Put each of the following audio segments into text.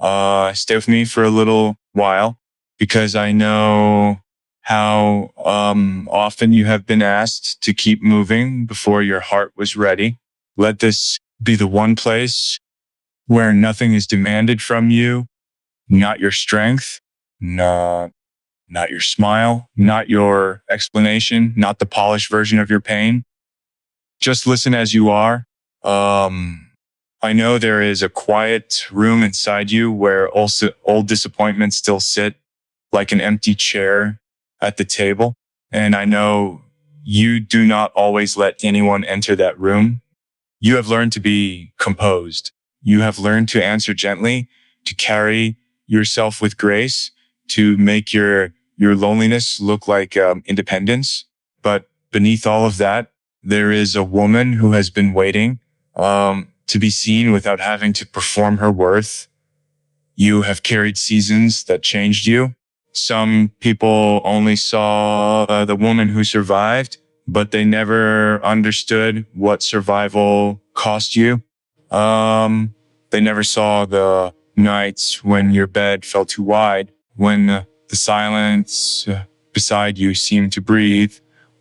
stay with me for a little while because I know how often you have been asked to keep moving before your heart was ready. Let this be the one place where nothing is demanded from you, not your strength, not, not your smile, not your explanation, not the polished version of your pain. Just listen as you are. I know there is a quiet room inside you where also old disappointments still sit like an empty chair at the table. And I know you do not always let anyone enter that room. You have learned to be composed. You have learned to answer gently, to carry yourself with grace, to make your loneliness look like independence. But beneath all of that, there is a woman who has been waiting to be seen without having to perform her worth. You have carried seasons that changed you. Some people only saw the woman who survived, but they never understood what survival cost you. They never saw the nights when your bed felt too wide, when the silence beside you seemed to breathe,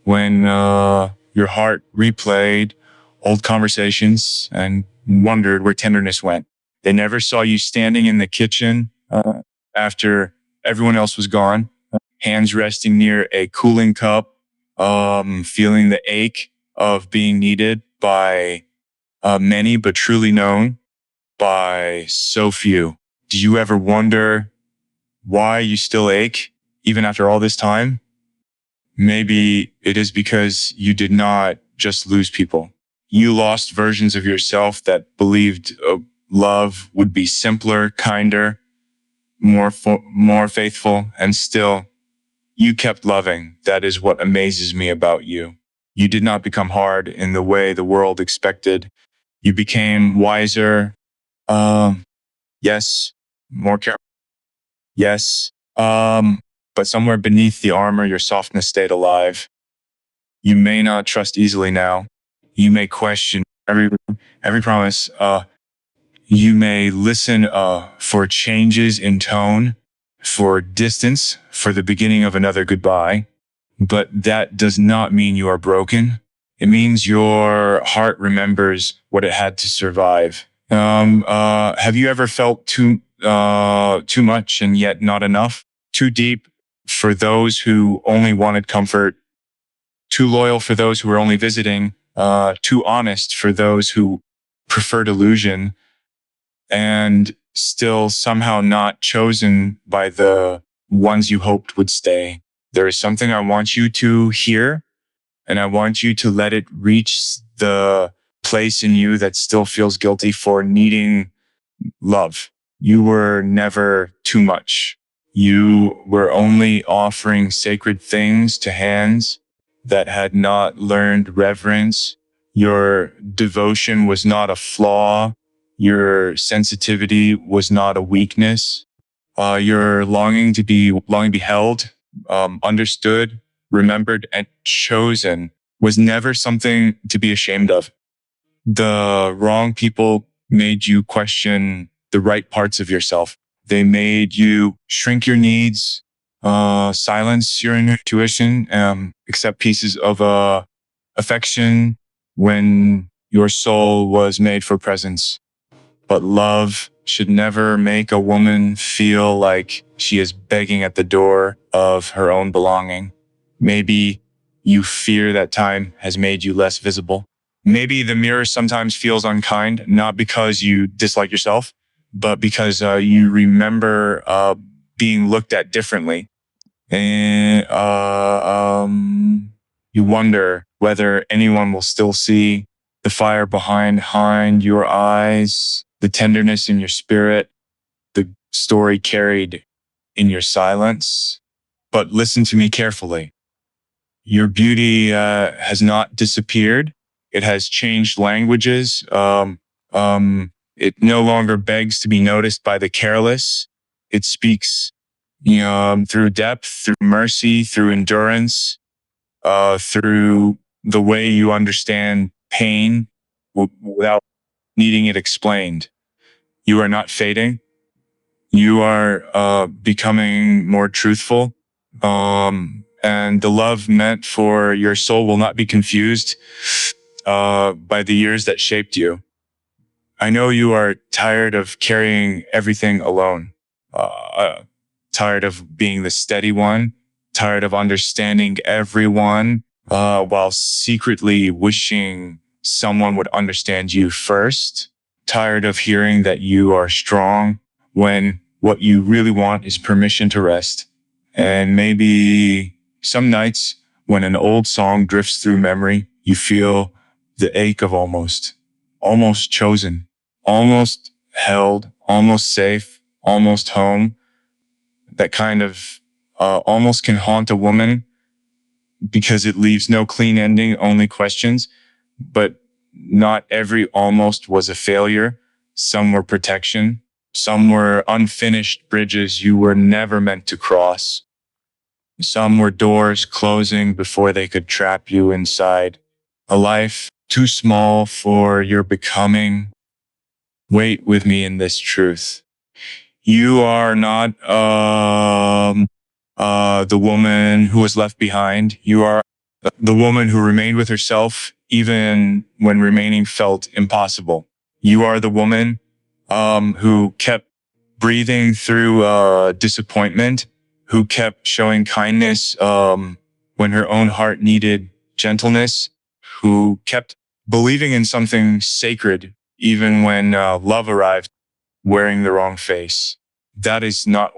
when your heart replayed old conversations and wondered where tenderness went. They never saw you standing in the kitchen after everyone else was gone, hands resting near a cooling cup, feeling the ache of being needed by many, but truly known by so few. Do you ever wonder why you still ache even after all this time? Maybe it is because you did not just lose people. You lost versions of yourself that believed love would be simpler, kinder, more faithful, and still you kept loving. That is what amazes me about you. You did not become hard in the way the world expected. You became wiser. Yes, more careful. Yes. But somewhere beneath the armor, your softness stayed alive. You may not trust easily now. You may question every promise. You may listen for changes in tone, for distance, for the beginning of another goodbye. But that does not mean you are broken. It means your heart remembers what it had to survive. Have you ever felt too much and yet not enough? Too deep for those who only wanted comfort, too loyal for those who were only visiting, too honest for those who preferred illusion, and still somehow not chosen by the ones you hoped would stay. There is something I want you to hear, and I want you to let it reach the place in you that still feels guilty for needing love. You were never too much. You were only offering sacred things to hands that had not learned reverence. Your devotion was not a flaw. Your sensitivity was not a weakness. Your longing to be held, understood, remembered, and chosen was never something to be ashamed of. The wrong people made you question the right parts of yourself. They made you shrink your needs, silence your intuition, accept pieces of affection when your soul was made for presence. But love should never make a woman feel like she is begging at the door of her own belonging. Maybe you fear that time has made you less visible. Maybe the mirror sometimes feels unkind, not because you dislike yourself, but because you remember being looked at differently. And you wonder whether anyone will still see the fire behind your eyes, the tenderness in your spirit, the story carried in your silence. But listen to me carefully. Your beauty has not disappeared. It has changed languages. It no longer begs to be noticed by the careless. It speaks, through depth, through mercy, through endurance, through the way you understand pain without needing it explained. You are not fading. You are becoming more truthful. And the love meant for your soul will not be confused by the years that shaped you. I know you are tired of carrying everything alone, tired of being the steady one, tired of understanding everyone, while secretly wishing someone would understand you first, tired of hearing that you are strong when what you really want is permission to rest. And maybe some nights when an old song drifts through memory, you feel the ache of almost chosen, almost held, almost safe, almost home. That kind of almost can haunt a woman because it leaves no clean ending, only questions. But not every almost was a failure. Some were protection. Some were unfinished bridges you were never meant to cross. Some were doors closing before they could trap you inside. A life too small for your becoming. Wait with me in this truth. You are not the woman who was left behind. You are the woman who remained with herself even when remaining felt impossible. You are the woman who kept breathing through disappointment, who kept showing kindness when her own heart needed gentleness, who kept believing in something sacred even when love arrived wearing the wrong face. That is not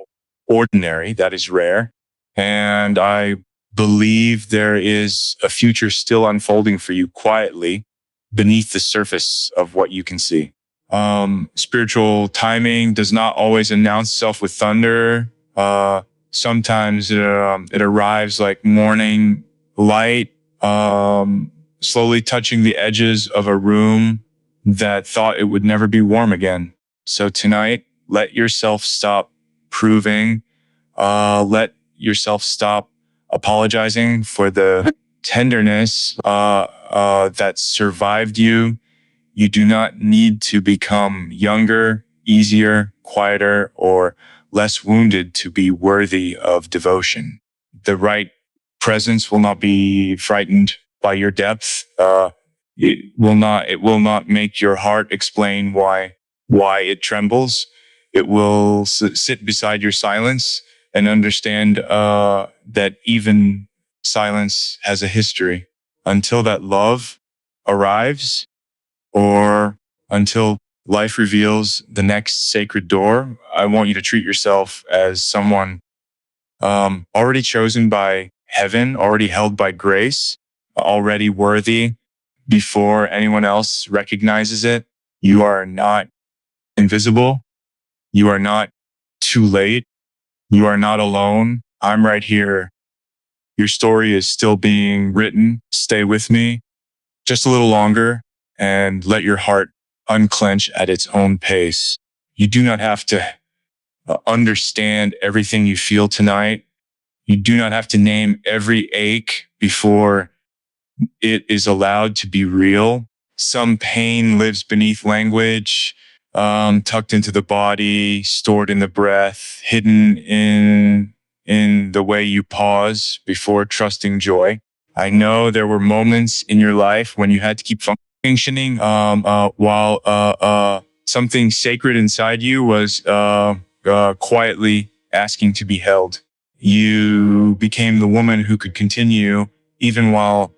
ordinary. That is rare. And I believe there is a future still unfolding for you quietly beneath the surface of what you can see. Spiritual timing does not always announce itself with thunder. Sometimes it arrives like morning light, slowly touching the edges of a room that thought it would never be warm again. So tonight, let yourself stop proving. Let yourself stop apologizing for the tenderness that survived you. You do not need to become younger, easier, quieter, or less wounded to be worthy of devotion. The right presence will not be frightened by your depth. It will not make your heart explain why it trembles. It will sit beside your silence and understand, that even silence has a history. Until that love arrives, or until life reveals the next sacred door, I want you to treat yourself as someone already chosen by heaven, already held by grace, already worthy before anyone else recognizes it. You are not invisible. You are not too late. You are not alone. I'm right here. Your story is still being written. Stay with me just a little longer and let your heart unclench at its own pace. You do not have to understand everything you feel tonight. You do not have to name every ache before it is allowed to be real. Some pain lives beneath language, tucked into the body, stored in the breath, hidden in the way you pause before trusting joy. I know there were moments in your life when you had to keep functioning, while something sacred inside you was quietly asking to be held. You became the woman who could continue even while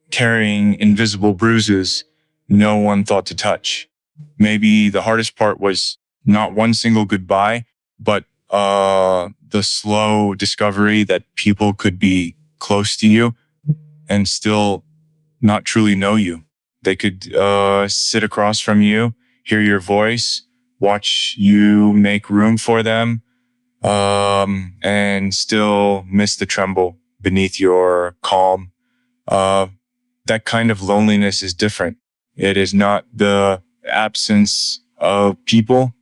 carrying invisible bruises no one thought to touch. Maybe the hardest part was not one single goodbye, but the slow discovery that people could be close to you and still not truly know you. They could sit across from you, hear your voice, watch you make room for them, and still miss the tremble beneath your calm. Uh, that kind of loneliness is different. It is not the absence of people.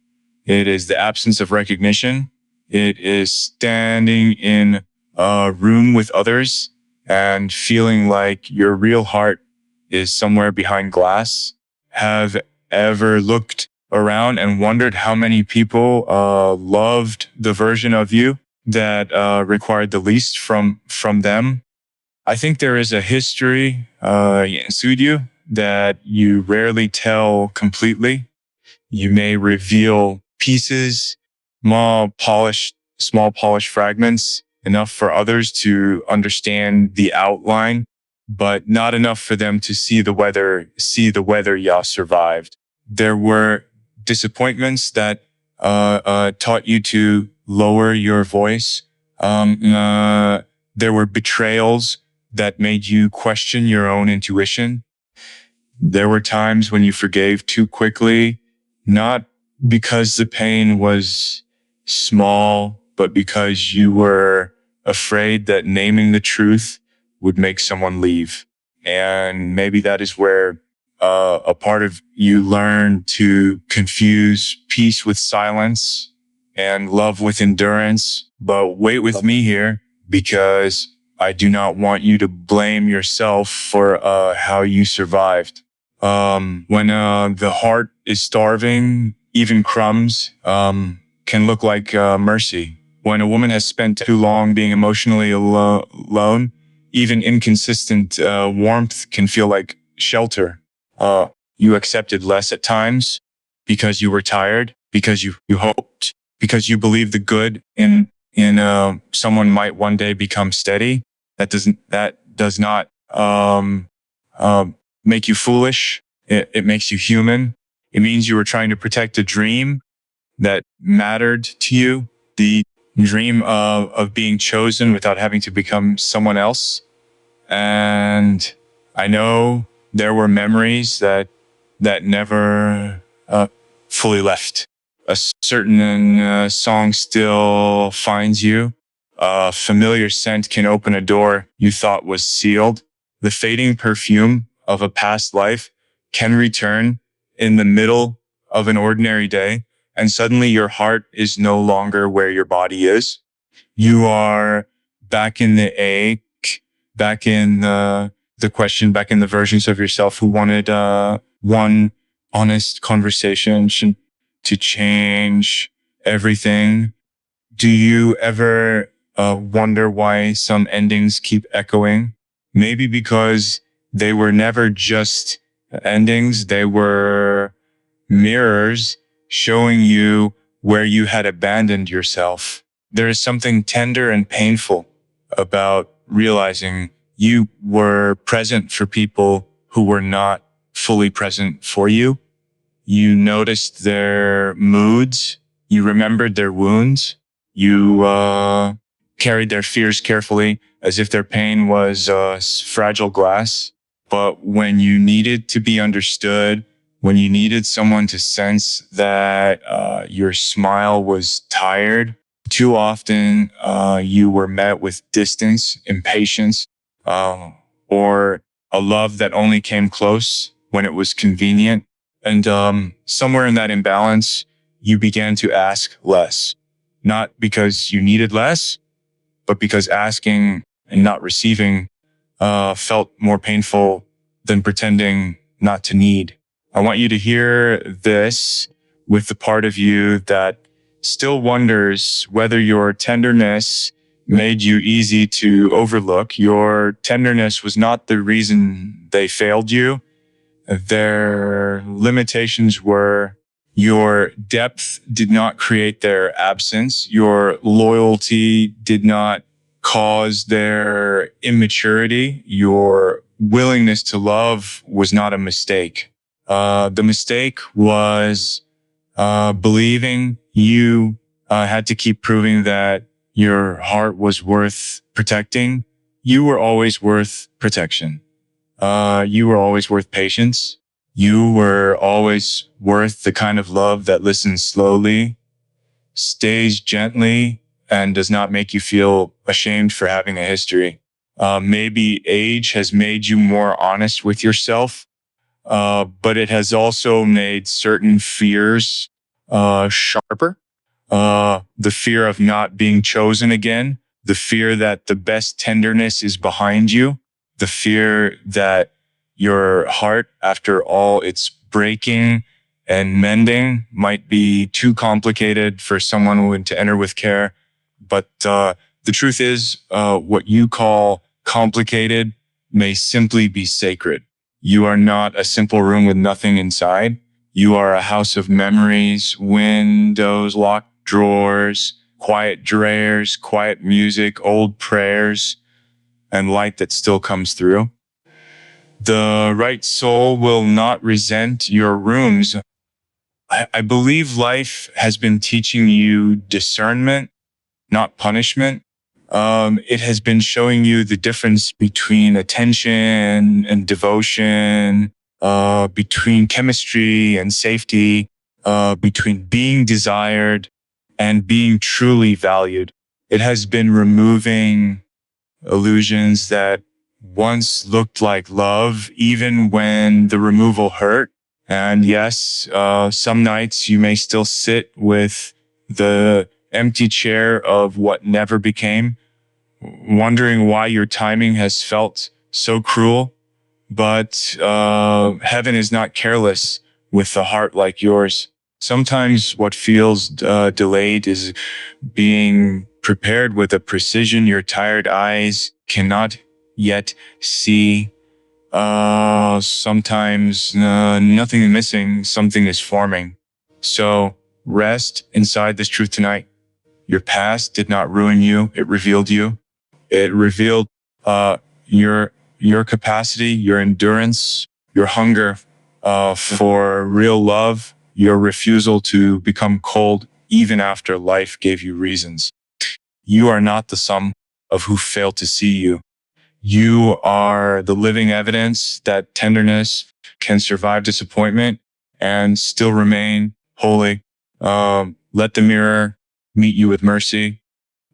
It is the absence of recognition. It is standing in a room with others and feeling like your real heart is somewhere behind glass. Have ever looked around and wondered how many people loved the version of you that required the least from them. I think there is a history inside you that you rarely tell completely. You may reveal pieces, small polished fragments, enough for others to understand the outline, but not enough for them to see the weather y'all survived. There were disappointments that taught you to lower your voice. There were betrayals that made you question your own intuition. There were times when you forgave too quickly, not because the pain was small, but because you were afraid that naming the truth would make someone leave. And maybe that is where a part of you learned to confuse peace with silence and love with endurance. But wait with me here, because I do not want you to blame yourself for how you survived. When the heart is starving, even crumbs can look like mercy. When a woman has spent too long being emotionally alone, even inconsistent warmth can feel like shelter. You accepted less at times because you were tired, because you hoped, because you believed the good in someone might one day become steady. That does not make you foolish. It makes you human. It means you were trying to protect a dream that mattered to you, the dream of being chosen without having to become someone else. And I know there were memories that never fully left. A certain song still finds you. A familiar scent can open a door you thought was sealed. The fading perfume of a past life can return in the middle of an ordinary day, and suddenly your heart is no longer where your body is. You are back in the ache, back in the question, back in the versions of yourself who wanted one honest conversation to change everything. Do you ever wonder why some endings keep echoing? Maybe because they were never just endings. They were mirrors showing you where you had abandoned yourself. There is something tender and painful about realizing you were present for people who were not fully present for you. You noticed their moods. You remembered their wounds. You carried their fears carefully as if their pain was fragile glass. But when you needed to be understood, when you needed someone to sense that your smile was tired, too often you were met with distance, impatience, or a love that only came close when it was convenient. And somewhere in that imbalance, you began to ask less, not because you needed less, but because asking and not receiving felt more painful than pretending not to need. I want you to hear this with the part of you that still wonders whether your tenderness made you easy to overlook. Your tenderness was not the reason they failed you. Their limitations were your depth did not create their absence. Your loyalty did not cause their immaturity. Your willingness to love was not a mistake. The mistake was believing you had to keep proving that your heart was worth protecting. You were always worth protection. You were always worth patience. You were always worth the kind of love that listens slowly, stays gently, and does not make you feel ashamed for having a history. Maybe age has made you more honest with yourself, but it has also made certain fears sharper. The fear of not being chosen again, the fear that the best tenderness is behind you, the fear that your heart, after all its breaking And mending might be too complicated for someone to enter with care. But the truth is, what you call complicated may simply be sacred. You are not a simple room with nothing inside. You are a house of memories, windows, locked drawers, quiet drapes, quiet music, old prayers, and light that still comes through. The right soul will not resent your rooms. I believe life has been teaching you discernment, not punishment. It has been showing you the difference between attention and devotion, between chemistry and safety, between being desired and being truly valued. It has been removing illusions that once looked like love, even when the removal hurt. And yes, some nights you may still sit with the empty chair of what never became, wondering why your timing has felt so cruel. But heaven is not careless with a heart like yours. Sometimes what feels delayed is being prepared with a precision your tired eyes cannot yet see. Sometimes nothing is missing, something is forming. So rest inside this truth tonight. Your past did not ruin you, it revealed you. It revealed your capacity, your endurance, your hunger for real love, your refusal to become cold even after life gave you reasons. You are not the sum of who failed to see you. You are the living evidence that tenderness can survive disappointment and still remain holy. Let the mirror meet you with mercy.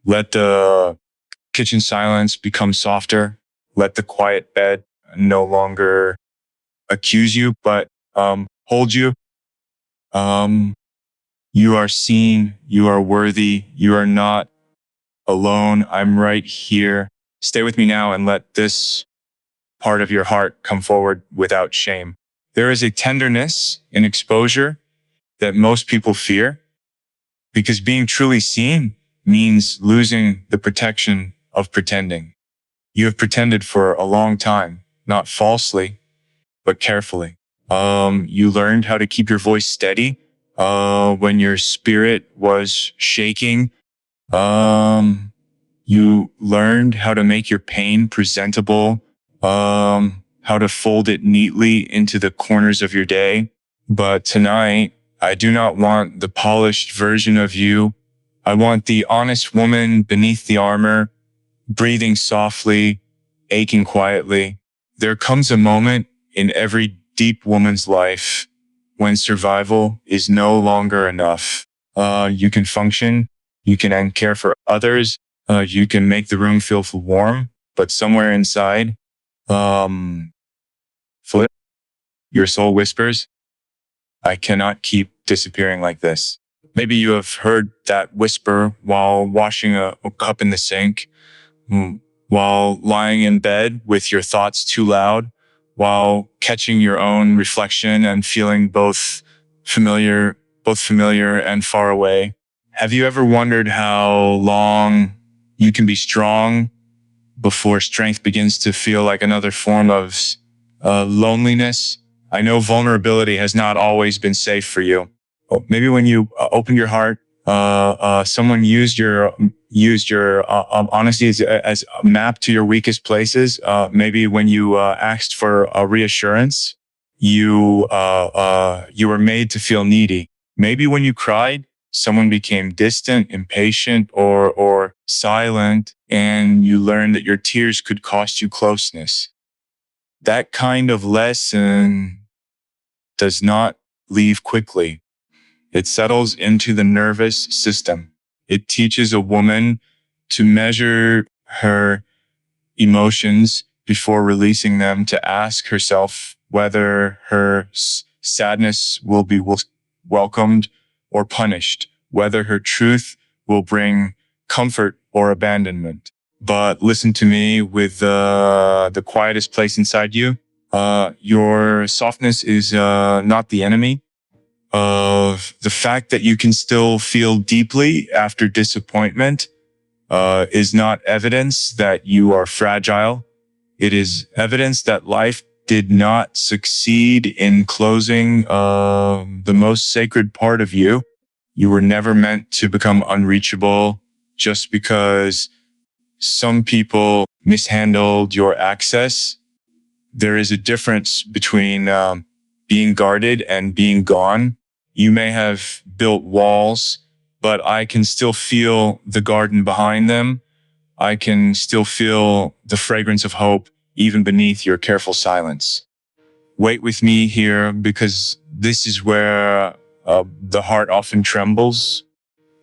Let the kitchen silence become softer. Let the quiet bed no longer accuse you, but hold you. Um, you are seen. You are worthy. You are not alone. I'm right here. Stay with me now and let this part of your heart come forward without shame. There is a tenderness in exposure that most people fear because being truly seen means losing the protection of pretending. You have pretended for a long time, not falsely, but carefully. You learned how to keep your voice steady, when your spirit was shaking. Um, you learned how to make your pain presentable, how to fold it neatly into the corners of your day. But tonight, I do not want the polished version of you. I want the honest woman beneath the armor, breathing softly, aching quietly. There comes a moment in every deep woman's life when survival is no longer enough. You can function, you can care for others, you can make the room feel warm, but somewhere inside, um, flip, your soul whispers, I cannot keep disappearing like this. Maybe you have heard that whisper while washing a cup in the sink, while lying in bed with your thoughts too loud, while catching your own reflection and feeling both familiar and far away. Have you ever wondered how long you can be strong before strength begins to feel like another form of loneliness? I know vulnerability has not always been safe for you. Maybe when you opened your heart, someone used your honesty as a map to your weakest places. Maybe when you asked for a reassurance, you were made to feel needy. Maybe when you cried, someone became distant, impatient, or silent, and you learned that your tears could cost you closeness. That kind of lesson does not leave quickly. It settles into the nervous system. It teaches a woman to measure her emotions before releasing them, to ask herself whether her sadness will be welcomed or punished, whether her truth will bring comfort or abandonment. But listen to me with the quietest place inside you. Your softness is not the enemy. The fact that you can still feel deeply after disappointment is not evidence that you are fragile. It is evidence that life did not succeed in closing the most sacred part of you. You were never meant to become unreachable just because some people mishandled your access. There is a difference between being guarded and being gone. You may have built walls, but I can still feel the garden behind them. I can still feel the fragrance of hope even beneath your careful silence. Wait with me here because this is where the heart often trembles.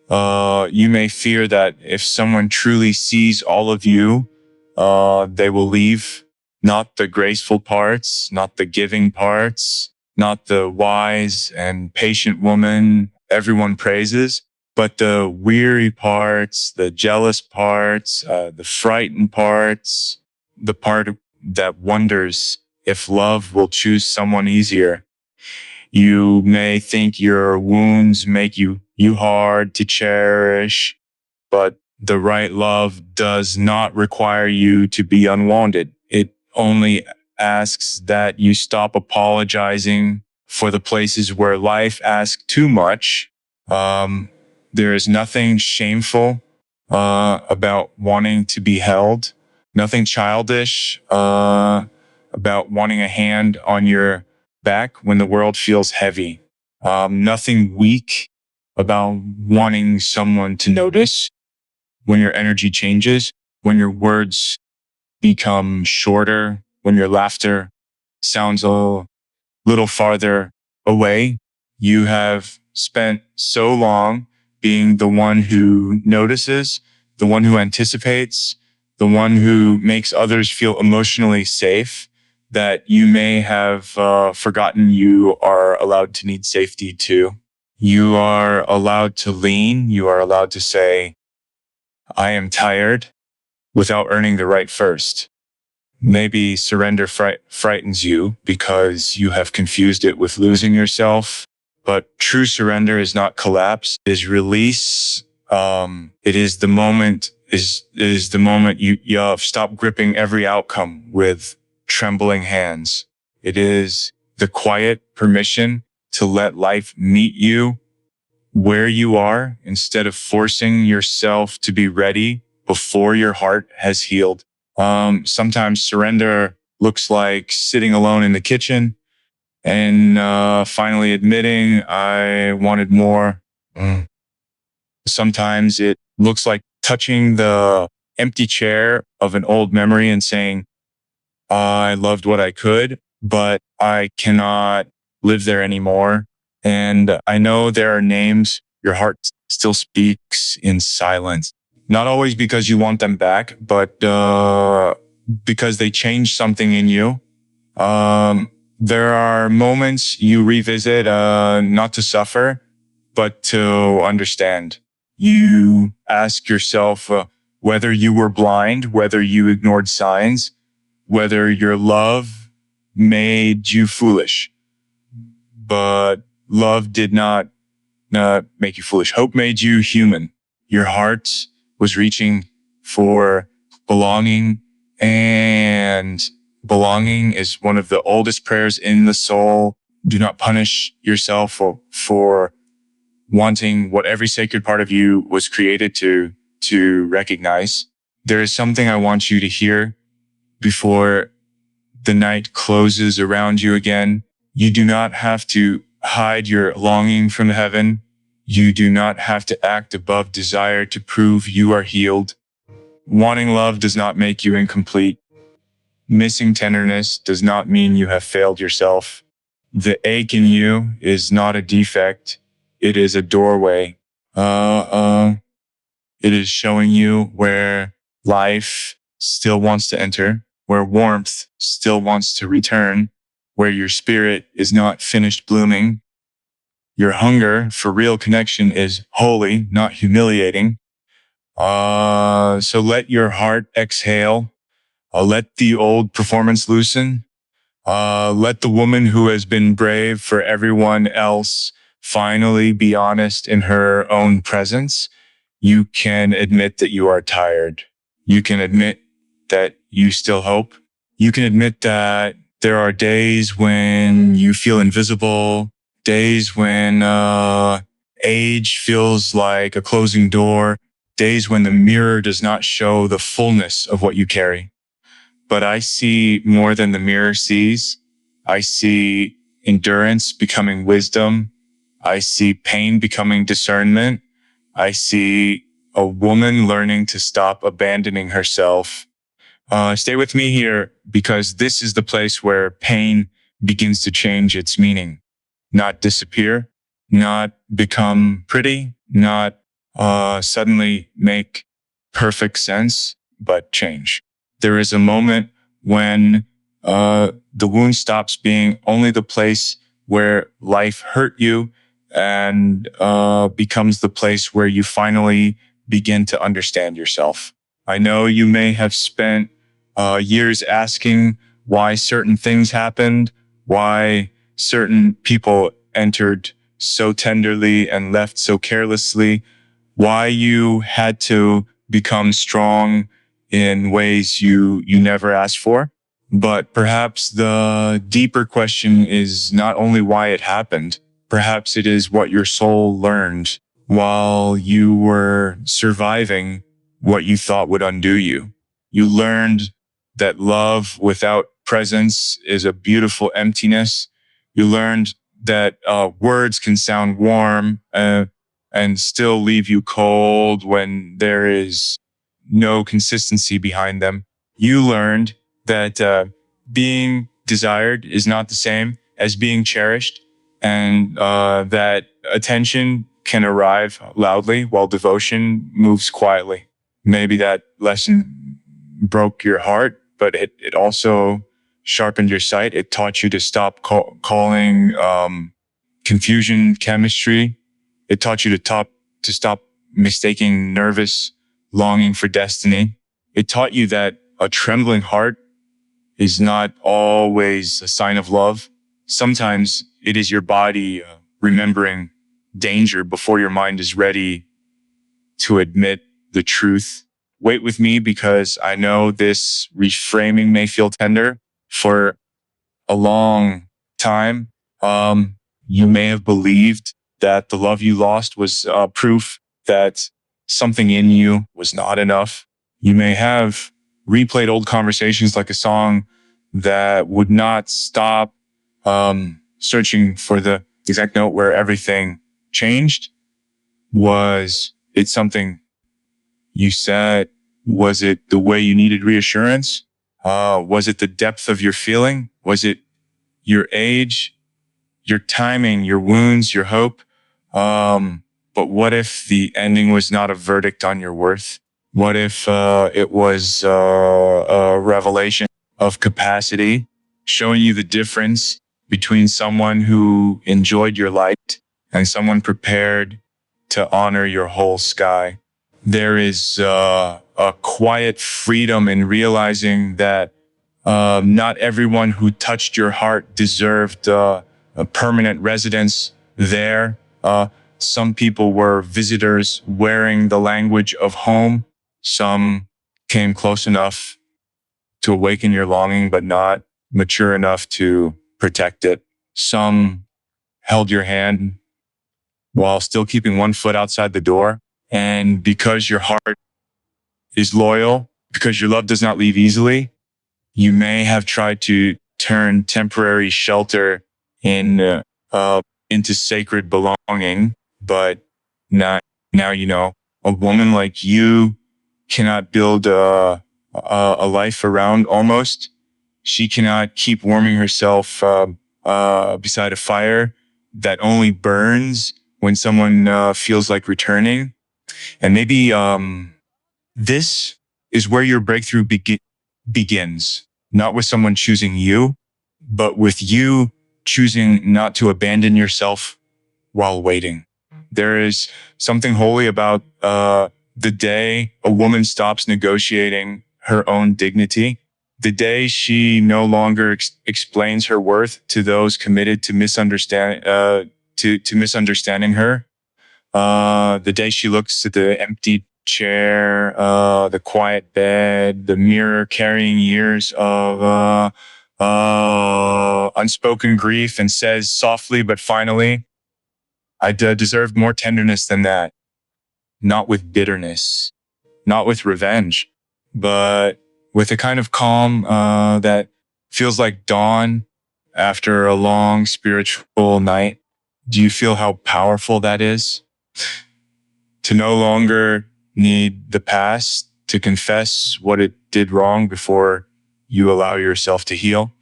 You may fear that if someone truly sees all of you, they will leave. Not the graceful parts, not the giving parts, not the wise and patient woman everyone praises, but the weary parts, the jealous parts, the frightened parts, the part that wonders if love will choose someone easier. You may think your wounds make you hard to cherish, but the right love does not require you to be unwanted. It only asks that you stop apologizing for the places where life asks too much. Um, there is nothing shameful about wanting to be held, nothing childish about wanting a hand on your back when the world feels heavy. Nothing weak about wanting someone to notice when your energy changes, when your words become shorter, when your laughter sounds a little farther away. You have spent so long being the one who notices, the one who anticipates, the one who makes others feel emotionally safe, that you may have forgotten you are allowed to need safety too. You are allowed to lean. You are allowed to say, I am tired without earning the right first. Maybe surrender frightens you because you have confused it with losing yourself. But true surrender is not collapse, it is release. It is the moment, is the moment you stop gripping every outcome with trembling hands. It is the quiet permission to let life meet you where you are instead of forcing yourself to be ready before your heart has healed. Sometimes surrender looks like sitting alone in the kitchen and finally admitting I wanted more. Mm. Sometimes it looks like touching the empty chair of an old memory and saying, I loved what I could, but I cannot live there anymore. And I know there are names your heart still speaks in silence. Not always because you want them back, but because they change something in you. There are moments you revisit, not to suffer, but to understand. You ask yourself whether you were blind, whether you ignored signs, whether your love made you foolish, but love did not make you foolish. Hope made you human. Your heart was reaching for belonging, and belonging is one of the oldest prayers in the soul. Do not punish yourself for wanting what every sacred part of you was created to recognize. There is something I want you to hear before the night closes around you again. You do not have to hide your longing from heaven. You do not have to act above desire to prove you are healed. Wanting love does not make you incomplete. Missing tenderness does not mean you have failed yourself. The ache in you is not a defect. It is a doorway. It is showing you where life still wants to enter, where warmth still wants to return, where your spirit is not finished blooming. Your hunger for real connection is holy, not humiliating. So let your heart exhale. Let the old performance loosen. Let the woman who has been brave for everyone else finally be honest in her own presence, you can admit that you are tired. You can admit that you still hope. You can admit that there are days when you feel invisible, days when age feels like a closing door, days when the mirror does not show the fullness of what you carry. But I see more than the mirror sees. I see endurance becoming wisdom. I see pain becoming discernment. I see a woman learning to stop abandoning herself. Stay with me here because this is the place where pain begins to change its meaning, not disappear, not become pretty, not suddenly make perfect sense, but change. There is a moment when the wound stops being only the place where life hurt you and becomes the place where you finally begin to understand yourself. I know you may have spent years asking why certain things happened, why certain people entered so tenderly and left so carelessly, why you had to become strong in ways you never asked for. But perhaps the deeper question is not only why it happened, perhaps it is what your soul learned while you were surviving what you thought would undo you. You learned that love without presence is a beautiful emptiness. You learned that words can sound warm and still leave you cold when there is no consistency behind them. You learned that being desired is not the same as being cherished, and that attention can arrive loudly while devotion moves quietly. Maybe that lesson broke your heart, but it also sharpened your sight. It taught you to stop calling confusion chemistry. It taught you to stop mistaking nervous longing for destiny. It taught you that a trembling heart is not always a sign of love. Sometimes it is your body remembering danger before your mind is ready to admit the truth. Wait with me because I know this reframing may feel tender. For a long time, you may have believed that the love you lost was proof that something in you was not enough. You may have replayed old conversations like a song that would not stop searching for the exact note where everything changed. Was it something you said? Was it the way you needed reassurance? Was it the depth of your feeling? Was it your age, your timing, your wounds, your hope? But what if the ending was not a verdict on your worth? What if it was a revelation of capacity, showing you the difference between someone who enjoyed your light and someone prepared to honor your whole sky? There is a quiet freedom in realizing that not everyone who touched your heart deserved a permanent residence there. Some people were visitors wearing the language of home. Some came close enough to awaken your longing, but not mature enough to protect it. Some held your hand while still keeping one foot outside the door. And because your heart is loyal, because your love does not leave easily, you may have tried to turn temporary shelter in into sacred belonging, but not now. You know, a woman like you cannot build a life around almost. She cannot keep warming herself beside a fire that only burns when someone feels like returning. And maybe this is where your breakthrough begins, not with someone choosing you, but with you choosing not to abandon yourself while waiting. There is something holy about the day a woman stops negotiating her own dignity, the day she no longer explains her worth to those committed to misunderstand. to misunderstanding her. The day she looks at the empty chair, the quiet bed, the mirror carrying years of unspoken grief, and says softly but finally, I deserve more tenderness than that. Not with bitterness, not with revenge, but with a kind of calm that feels like dawn after a long spiritual night. Do you feel how powerful that is? To no longer need the past to confess what it did wrong before you allow yourself to heal.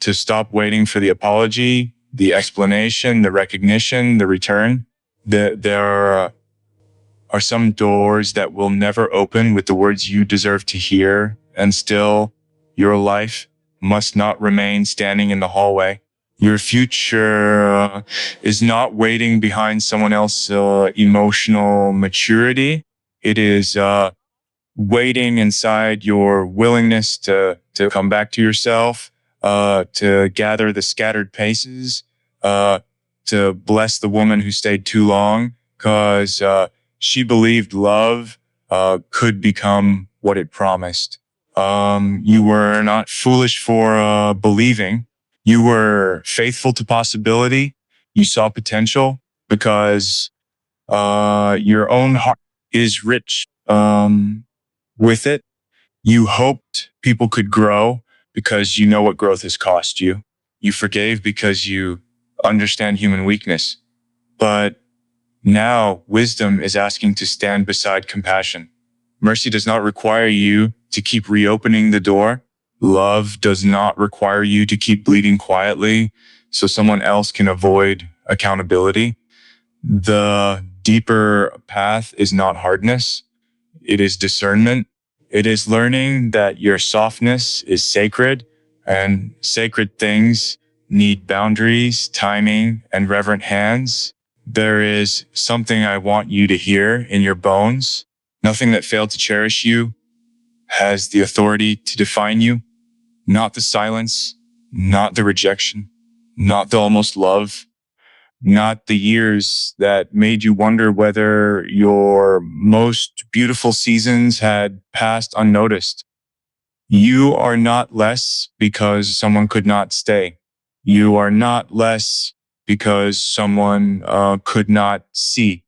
To stop waiting for the apology, the explanation, the recognition, the return. There are some doors that will never open with the words you deserve to hear, and still, your life must not remain standing in the hallway. Your future is not waiting behind someone else's emotional maturity. It is waiting inside your willingness to come back to yourself, to gather the scattered paces, to bless the woman who stayed too long, because she believed love could become what it promised. You were not foolish for believing. You were faithful to possibility. You saw potential because your own heart is rich with it. You hoped people could grow because you know what growth has cost you. You forgave because you understand human weakness. But now wisdom is asking to stand beside compassion. Mercy does not require you to keep reopening the door. Love does not require you to keep bleeding quietly so someone else can avoid accountability. The deeper path is not hardness. It is discernment. It is learning that your softness is sacred, and sacred things need boundaries, timing, and reverent hands. There is something I want you to hear in your bones. Nothing that failed to cherish you has the authority to define you. Not the silence, not the rejection, not the almost love, not the years that made you wonder whether your most beautiful seasons had passed unnoticed. You are not less because someone could not stay. You are not less because someone could not see.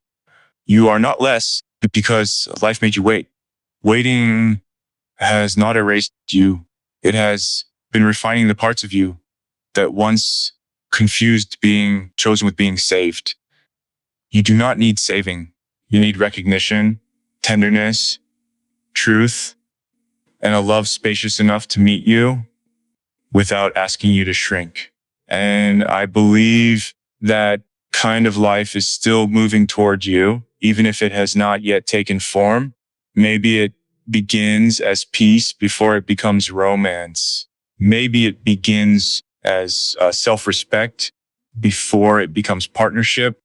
You are not less because life made you wait. Waiting has not erased you. It has been refining the parts of you that once confused being chosen with being saved. You do not need saving. You need recognition, tenderness, truth, and a love spacious enough to meet you without asking you to shrink. And I believe that kind of life is still moving toward you, even if it has not yet taken form. Maybe it begins as peace before it becomes romance. Maybe it begins as self-respect before it becomes partnership.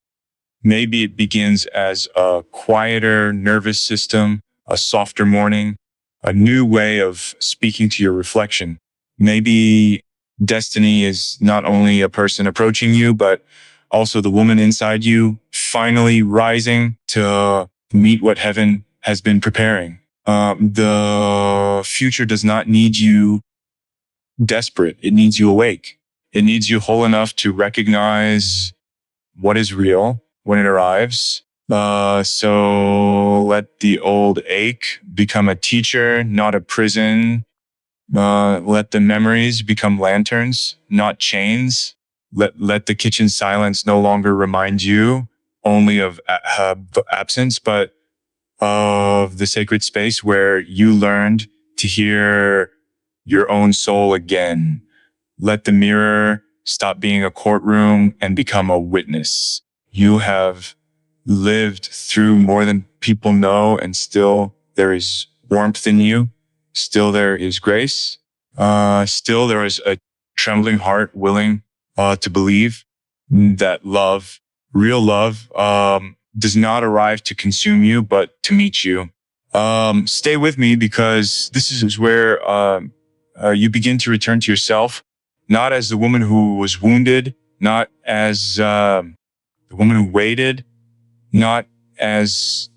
Maybe it begins as a quieter nervous system, a softer morning, a new way of speaking to your reflection. Maybe destiny is not only a person approaching you, but also the woman inside you finally rising to meet what heaven has been preparing. The future does not need you desperate. It needs you awake. It needs you whole enough to recognize what is real when it arrives. So let the old ache become a teacher, not a prison. Let the memories become lanterns, not chains. Let the kitchen silence no longer remind you only of absence, but of the sacred space where you learned to hear your own soul again. Let the mirror stop being a courtroom and become a witness. You have lived through more than people know, and still there is warmth in you. Still there is grace. Still there is a trembling heart willing to believe that love, real love, does not arrive to consume you, but to meet you. Stay with me, because this is where you begin to return to yourself, not as the woman who was wounded, not as The woman who waited, not as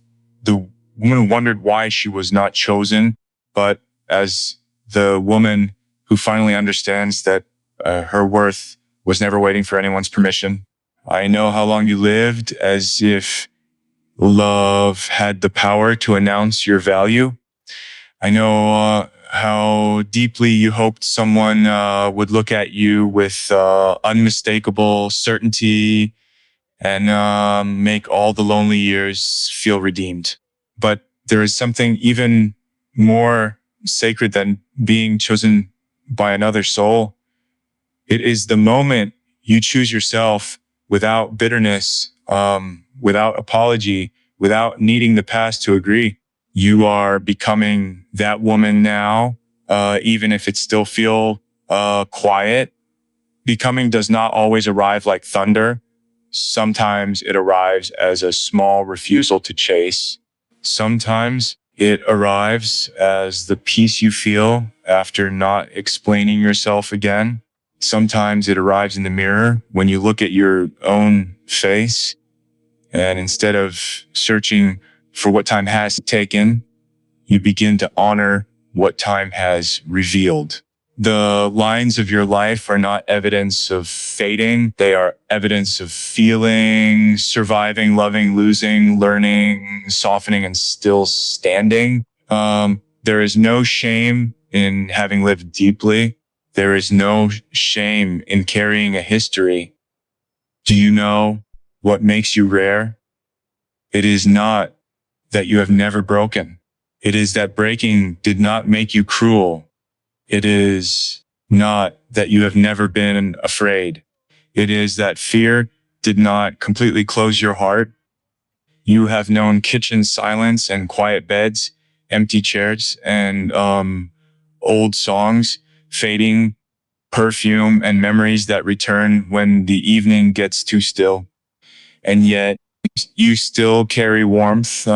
the woman who wondered why she was not chosen, but as the woman who finally understands that her worth was never waiting for anyone's permission. I know how long you lived, as if love had the power to announce your value. I know how deeply you hoped someone would look at you with unmistakable certainty and make all the lonely years feel redeemed. But there is something even more sacred than being chosen by another soul. It is the moment you choose yourself without bitterness, without apology, without needing the past to agree. You are becoming that woman now, even if it still feel quiet. Becoming does not always arrive like thunder. Sometimes it arrives as a small refusal to chase. Sometimes it arrives as the peace you feel after not explaining yourself again. Sometimes it arrives in the mirror when you look at your own face, and instead of searching for what time has taken, you begin to honor what time has revealed. The lines of your life are not evidence of fading. They are evidence of feeling, surviving, loving, losing, learning, softening, and still standing. There is no shame in having lived deeply. There is no shame in carrying a history. Do you know what makes you rare? It is not that you have never broken. It is that breaking did not make you cruel. It is not that you have never been afraid. It is that fear did not completely close your heart. You have known kitchen silence and quiet beds, empty chairs, and old songs, fading perfume, and memories that return when the evening gets too still. And yet, you still carry warmth.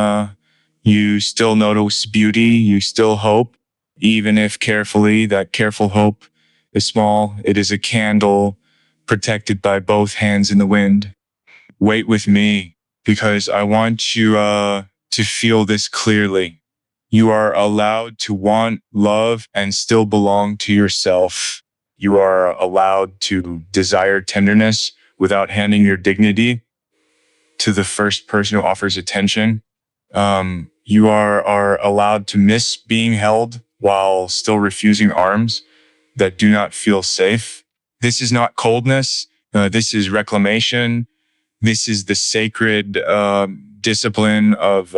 You still notice beauty. You still hope, even if carefully. That careful hope is small. It is a candle protected by both hands in the wind. Wait with me, because I want you to feel this clearly. You are allowed to want love and still belong to yourself. You are allowed to desire tenderness without handing your dignity to the first person who offers attention. You are allowed to miss being held while still refusing arms that do not feel safe. This is not coldness. This is reclamation. This is the sacred discipline of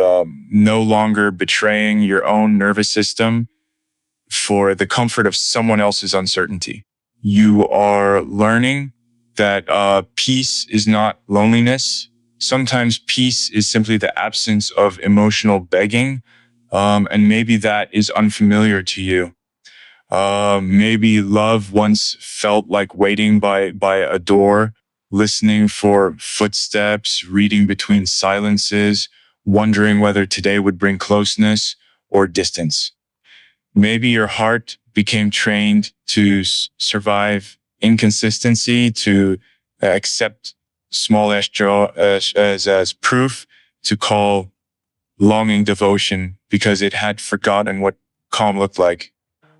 no longer betraying your own nervous system for the comfort of someone else's uncertainty. You are learning that peace is not loneliness. Sometimes peace is simply the absence of emotional begging, and maybe that is unfamiliar to you. Maybe love once felt like waiting by a door, listening for footsteps, reading between silences, wondering whether today would bring closeness or distance. Maybe your heart became trained to survive inconsistency, to accept small as proof, to call longing devotion because it had forgotten what calm looked like.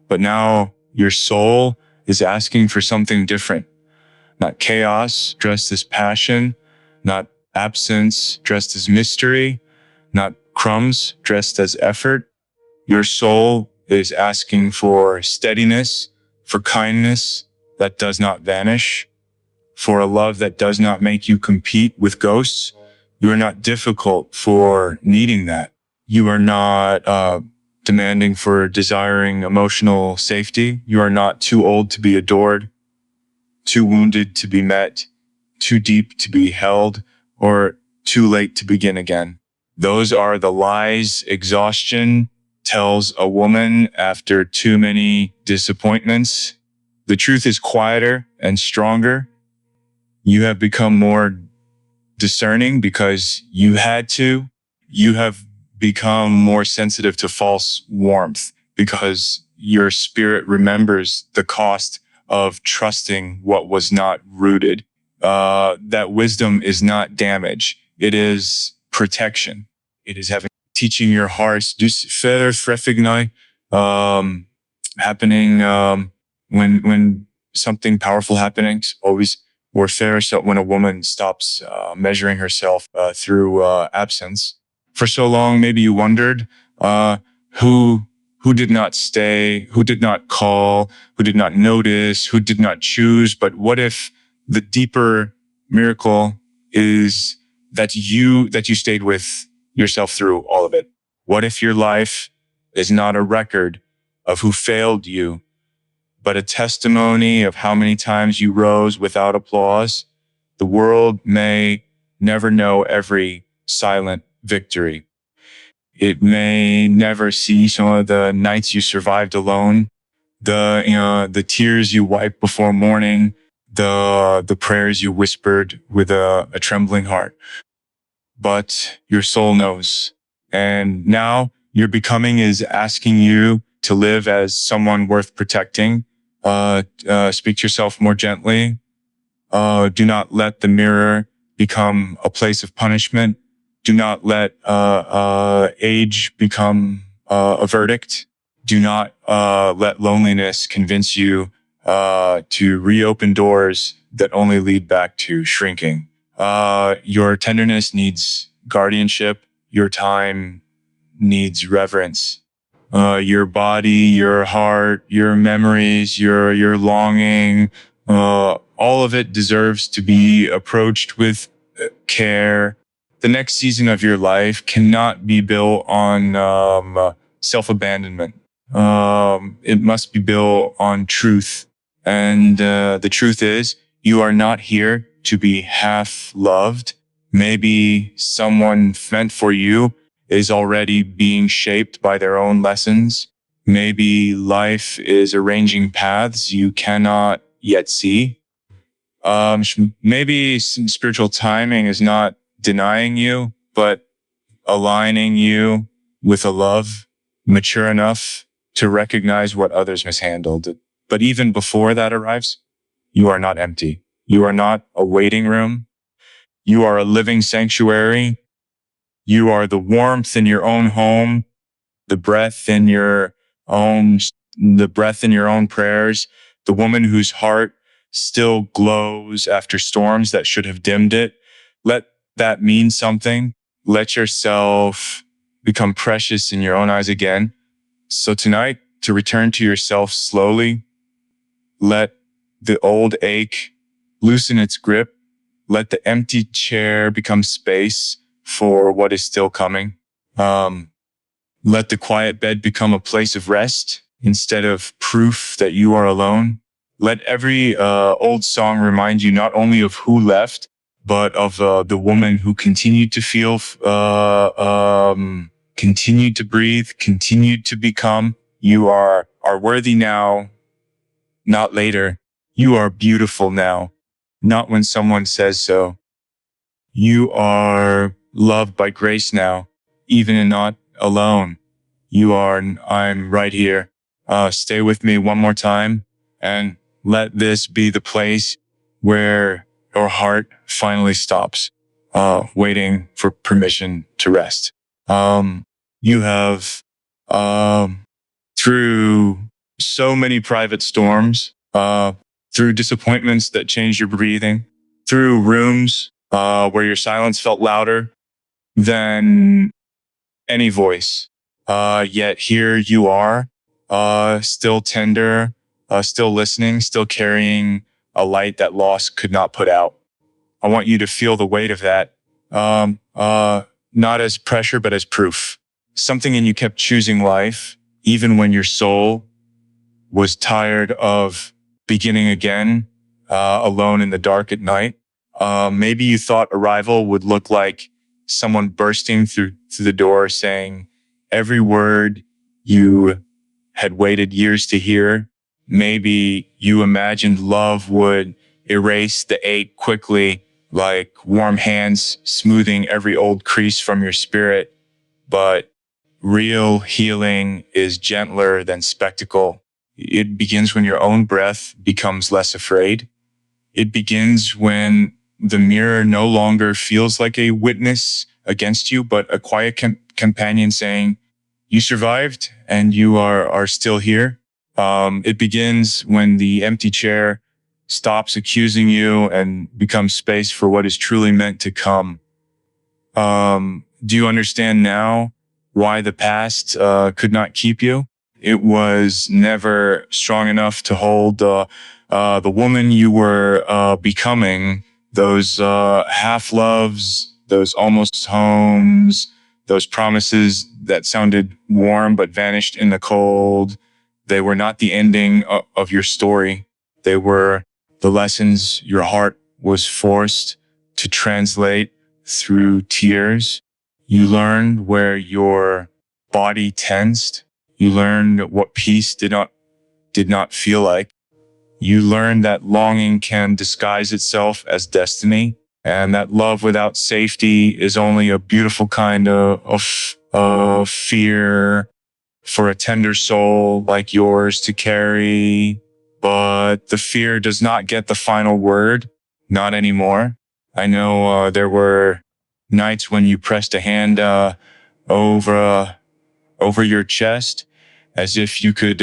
But now your soul is asking for something different. Not chaos dressed as passion, not absence dressed as mystery, not crumbs dressed as effort. Your soul is asking for steadiness, for kindness that does not vanish, for a love that does not make you compete with ghosts. You are not difficult for needing that. You are not demanding for desiring emotional safety. You are not too old to be adored, too wounded to be met, too deep to be held, or too late to begin again. Those are the lies exhaustion tells a woman after too many disappointments. The truth is quieter and stronger. You have become more discerning because you had to. You have become more sensitive to false warmth because your spirit remembers the cost of trusting what was not rooted. that wisdom is not damage. It is protection. It is having, teaching your heart, dus verder recognize, happening, when something powerful happening, always, or fair. So when a woman stops, measuring herself, through, absence for so long, maybe you wondered, uh, who, who did not stay, who did not call, who did not notice, who did not choose. But what if the deeper miracle is that you stayed with yourself through all of it? What if your life is not a record of who failed you, but a testimony of how many times you rose without applause? The world may never know every silent victory. It may never see some of the nights you survived alone, the tears you wiped before morning, the prayers you whispered with a trembling heart. But your soul knows. And now your becoming is asking you to live as someone worth protecting. Speak to yourself more gently. Do not let the mirror become a place of punishment. Do not let age become a verdict. Do not let loneliness convince you to reopen doors that only lead back to shrinking. Your tenderness needs guardianship. Your time needs reverence. Your body, your heart, your memories, your longing, all of it deserves to be approached with care. The next season of your life cannot be built on self-abandonment. It must be built on truth. And the truth is, you are not here to be half loved. Maybe someone meant for you is already being shaped by their own lessons. Maybe life is arranging paths you cannot yet see. Maybe some spiritual timing is not denying you, but aligning you with a love mature enough to recognize what others mishandled. But even before that arrives, you are not empty. You are not a waiting room. You are a living sanctuary. You are the warmth in your own home, the breath in your own, the breath in your own prayers, the woman whose heart still glows after storms that should have dimmed it. Let that mean something. Let yourself become precious in your own eyes again. So tonight, to return to yourself slowly, let the old ache loosen its grip. Let the empty chair become space for what is still coming. Let the quiet bed become a place of rest instead of proof that you are alone. Let every old song remind you not only of who left, but of the woman who continued to feel, continued to breathe, continued to become. You are worthy now, not later. You are beautiful now, not when someone says so. You are loved by grace now, even and not alone. You are, I'm right here. Stay with me one more time and let this be the place where your heart finally stops, waiting for permission to rest. You have, through so many private storms, through disappointments that changed your breathing, through rooms, where your silence felt louder than any voice. Yet here you are, still tender, still listening, still carrying a light that loss could not put out. I want you to feel the weight of that, not as pressure, but as proof. Something in you kept choosing life, even when your soul was tired of beginning again, alone in the dark at night. Maybe you thought arrival would look like someone bursting through the door saying every word you had waited years to hear. Maybe you imagined love would erase the ache quickly, like warm hands smoothing every old crease from your spirit. But real healing is gentler than spectacle. It begins when your own breath becomes less afraid. It begins when the mirror no longer feels like a witness against you, but a quiet companion saying, you survived and you are still here. It begins when the empty chair stops accusing you and becomes space for what is truly meant to come. Do you understand now why the past could not keep you? It was never strong enough to hold the woman you were becoming. Those half loves, those almost homes, those promises that sounded warm but vanished in the cold. They were not the ending of your story. They were the lessons your heart was forced to translate through tears. You learned where your body tensed. You learned what peace did not feel like. You learned that longing can disguise itself as destiny, and that love without safety is only a beautiful kind of fear for a tender soul like yours to carry. But the fear does not get the final word. Not anymore. I know there were nights when you pressed a hand over over your chest as if you could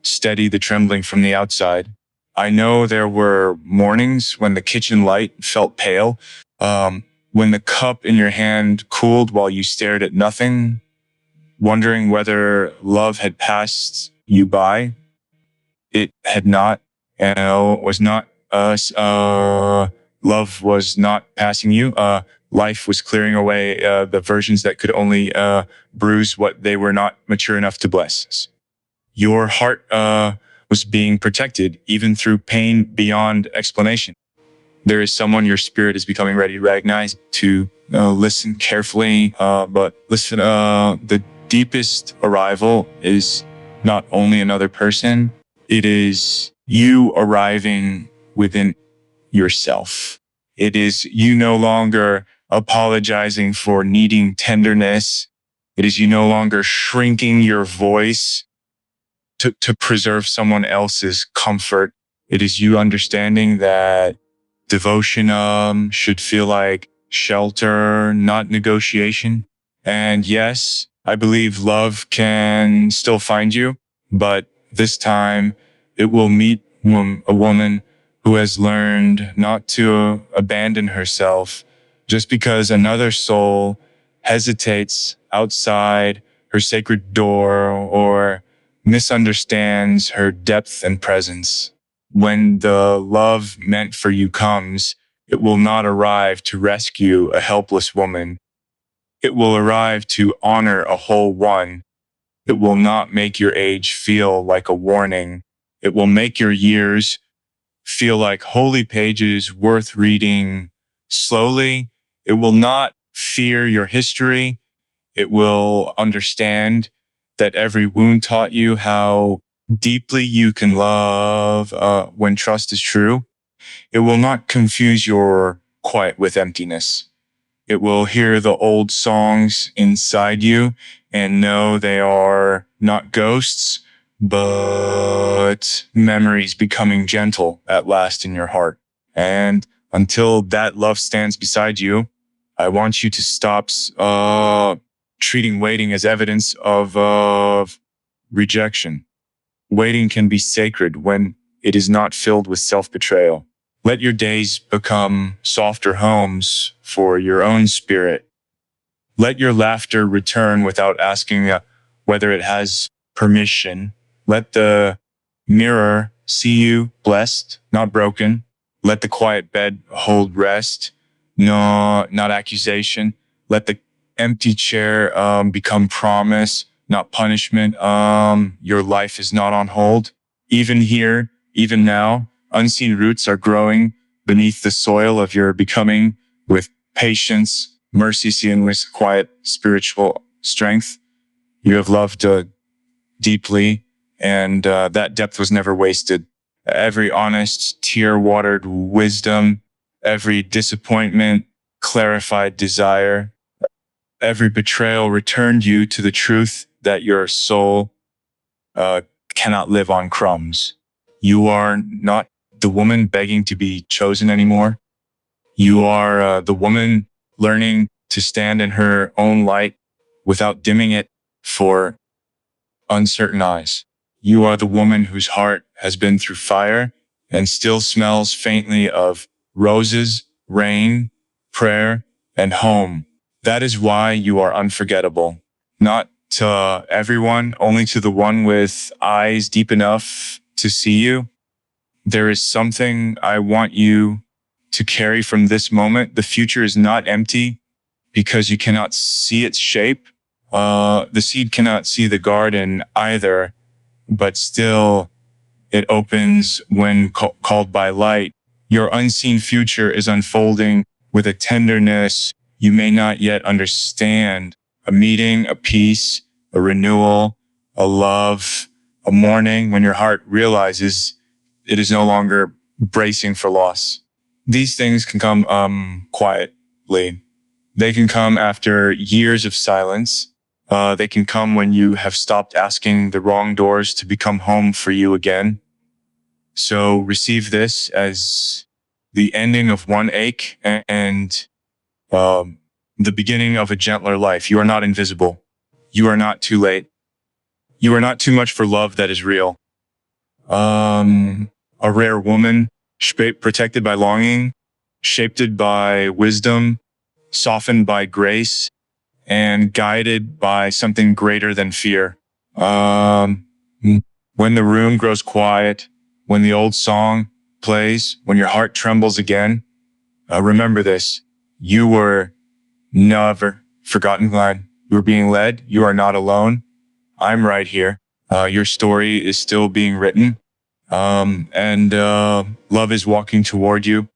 steady the trembling from the outside. I know there were mornings when the kitchen light felt pale, when the cup in your hand cooled while you stared at nothing, wondering whether love had passed you by. It had not, and was not us. Love was not passing you. Life was clearing away the versions that could only bruise what they were not mature enough to bless. Your heart was being protected even through pain beyond explanation. There is someone your spirit is becoming ready to recognize, to listen carefully, but listen, the deepest arrival is not only another person, it is you arriving within yourself. It is you no longer apologizing for needing tenderness. It is you no longer shrinking your voice to preserve someone else's comfort. It is you understanding that devotion should feel like shelter, not negotiation. And yes, I believe love can still find you, but this time it will meet a woman who has learned not to abandon herself just because another soul hesitates outside her sacred door or misunderstands her depth and presence. When the love meant for you comes, it will not arrive to rescue a helpless woman. It will arrive to honor a whole one. It will not make your age feel like a warning. It will make your years feel like holy pages worth reading slowly. It will not fear your history. It will understand that every wound taught you how deeply you can love when trust is true. It will not confuse your quiet with emptiness. It will hear the old songs inside you and know they are not ghosts, but memories becoming gentle at last in your heart. And until that love stands beside you, I want you to stop treating waiting as evidence of rejection. Waiting can be sacred when it is not filled with self-betrayal. Let your days become softer homes for your own spirit. Let your laughter return without asking whether it has permission. Let the mirror see you blessed, not broken. Let the quiet bed hold rest, no, not accusation. Let the empty chair become promise, not punishment. Your life is not on hold. Even here, even now, unseen roots are growing beneath the soil of your becoming with patience, mercy, and with quiet spiritual strength. You have loved deeply, and that depth was never wasted. Every honest, tear-watered wisdom, every disappointment, clarified desire, every betrayal returned you to the truth that your soul uh, cannot live on crumbs. You are not the woman begging to be chosen anymore. You are the woman learning to stand in her own light without dimming it for uncertain eyes. You are the woman whose heart has been through fire and still smells faintly of roses, rain, prayer, and home. That is why you are unforgettable. Not to everyone, only to the one with eyes deep enough to see you. There is something I want you to carry from this moment. The future is not empty because you cannot see its shape. The seed cannot see the garden either, but still it opens when called by light. Your unseen future is unfolding with a tenderness you may not yet understand. A meeting, a peace, a renewal, a love, a morning when your heart realizes it is no longer bracing for loss. These things can come quietly. They can come after years of silence. They can come when you have stopped asking the wrong doors to become home for you again. So receive this as the ending of one ache and the beginning of a gentler life. You are not invisible. You are not too late. You are not too much for love that is real. A rare woman, protected by longing, shaped by wisdom, softened by grace, and guided by something greater than fear. Um, when the room grows quiet, when the old song plays, when your heart trembles again, remember this. You were never forgotten, Glad. You were being led. You are not alone. I'm right here. Your story is still being written. And love is walking toward you.